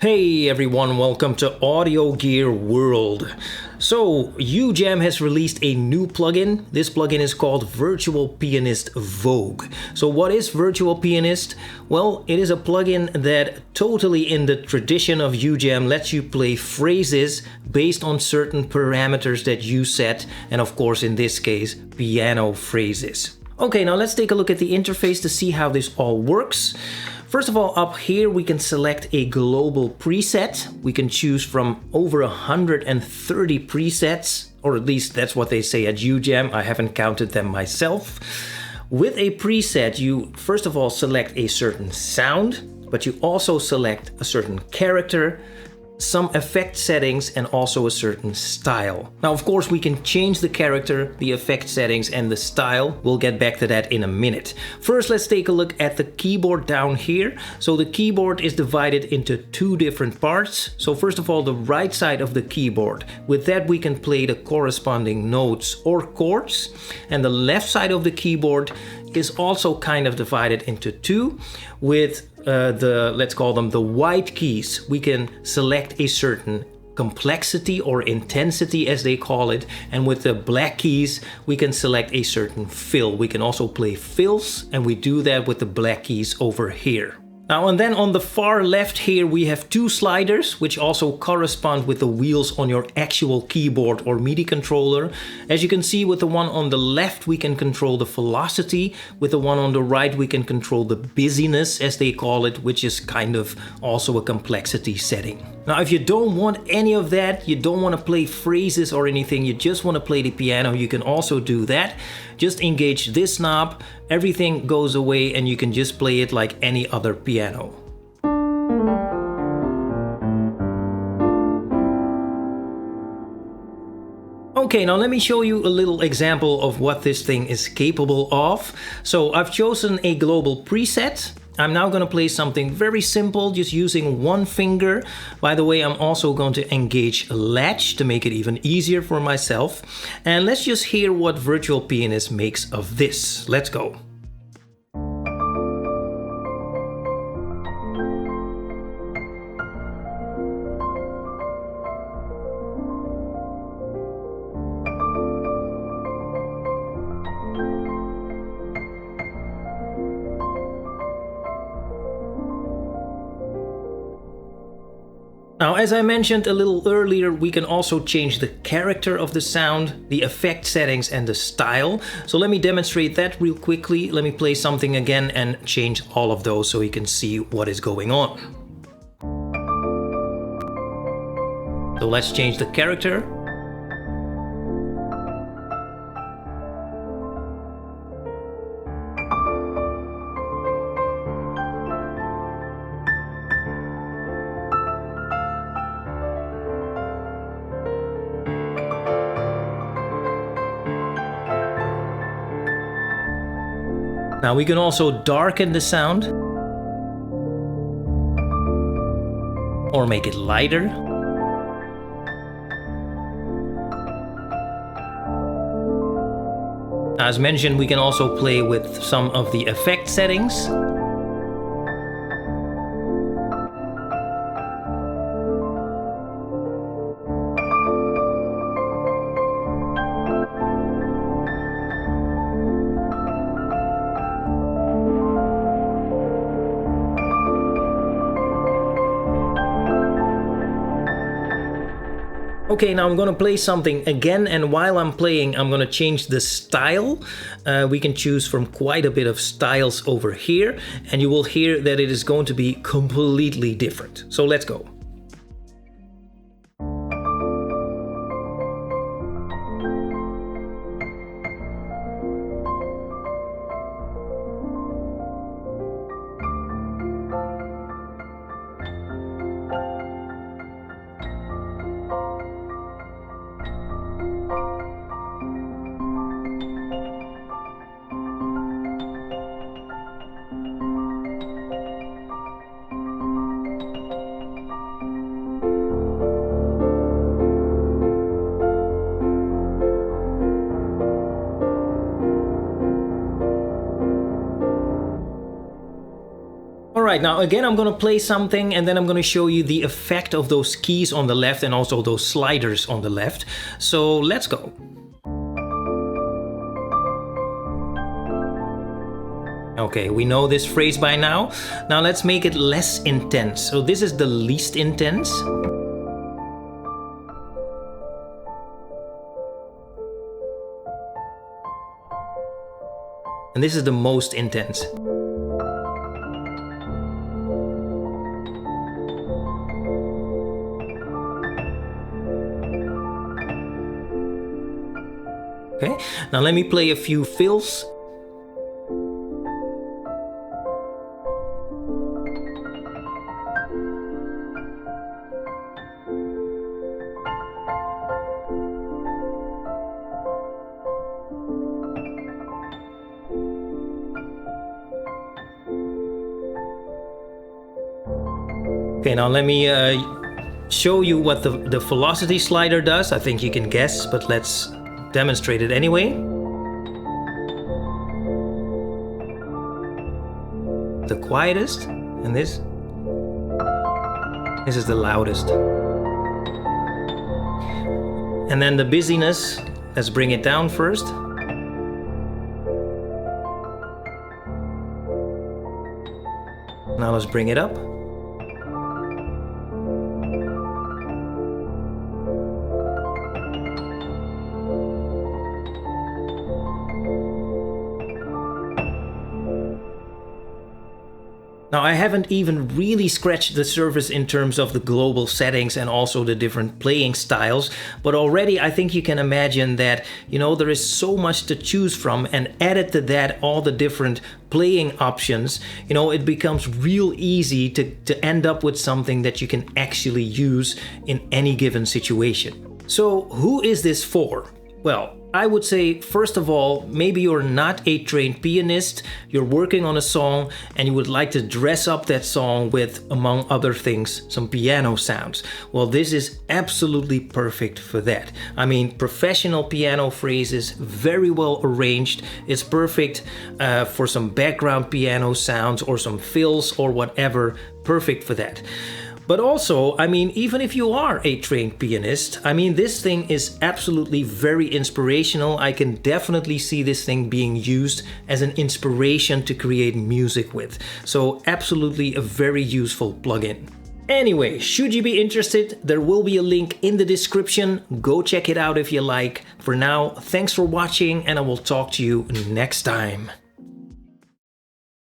Hey everyone, welcome to Audio Gear World. So, Ujam has released a new plugin. This plugin is called Virtual Pianist Vogue. So what is Virtual Pianist? Well, it is a plugin that totally in the tradition of Ujam lets you play phrases based on certain parameters that you set, and of course in this case, piano phrases. Okay, now let's take a look at the interface to see how this all works. First of all, up here we can select a global preset. We can choose from over 130 presets, or at least that's what they say at Ujam. I haven't counted them myself. With a preset, you first of all select a certain sound, but you also select a certain character, some effect settings, and also a certain style. Now, of course, we can change the character, the effect settings, and the style. We'll get back to that in a minute. First, let's take a look at the keyboard down here. So the keyboard is divided into two different parts. So first of all, the right side of the keyboard. With that, we can play the corresponding notes or chords. And the left side of the keyboard is also kind of divided into two with let's call them the white keys. We can select a certain complexity or intensity as they call it, and with the black keys we can select a certain fill. We can also play fills, and we do that with the black keys over here. Now and then on the far left here we have two sliders which also correspond with the wheels on your actual keyboard or MIDI controller. As you can see, with the one on the left we can control the velocity, with the one on the right we can control the busyness as they call it, which is kind of also a complexity setting. Now if you don't want any of that, you don't want to play phrases or anything, you just want to play the piano, you can also do that. Just engage this knob, everything goes away, and you can just play it like any other piano. Okay, now let me show you a little example of what this thing is capable of. So I've chosen a global preset. I'm now going to play something very simple, just using one finger. By the way, I'm also going to engage a latch to make it even easier for myself. And let's just hear what Virtual Pianist makes of this. Let's go. Now, as I mentioned a little earlier, we can also change the character of the sound, the effect settings, and the style. So let me demonstrate that real quickly. Let me play something again and change all of those so you can see what is going on. So let's change the character. Now we can also darken the sound or make it lighter. As mentioned, we can also play with some of the effect settings. Okay, now I'm going to play something again, and while I'm playing I'm going to change the style. We can choose from quite a bit of styles over here, and you will hear that it is going to be completely different. So let's go. right, now again I'm gonna play something and then I'm gonna show you the effect of those keys on the left and also those sliders on the left. So let's go. Okay, we know this phrase by now. Now let's make it less intense. So this is the least intense. And this is the most intense. Okay, now let me play a few fills. Okay, now let me show you what the velocity slider does. I think you can guess, but let's demonstrate it anyway. The quietest, and this is the loudest. And then the busyness, let's bring it down first. Now let's bring it up. Now I haven't even really scratched the surface in terms of the global settings and also the different playing styles, but already I think you can imagine that, you know, there is so much to choose from, and added to that all the different playing options, you know, it becomes real easy to end up with something that you can actually use in any given situation. So who is this for? Well, I would say, first of all, maybe you're not a trained pianist, you're working on a song and you would like to dress up that song with, among other things, some piano sounds. Well, this is absolutely perfect for that. I mean, professional piano phrases, very well arranged. It's perfect for some background piano sounds or some fills or whatever, perfect for that. But also, I mean, even if you are a trained pianist, I mean, this thing is absolutely very inspirational. I can definitely see this thing being used as an inspiration to create music with. So absolutely a very useful plugin. Anyway, should you be interested, there will be a link in the description. Go check it out if you like. For now, thanks for watching and I will talk to you next time.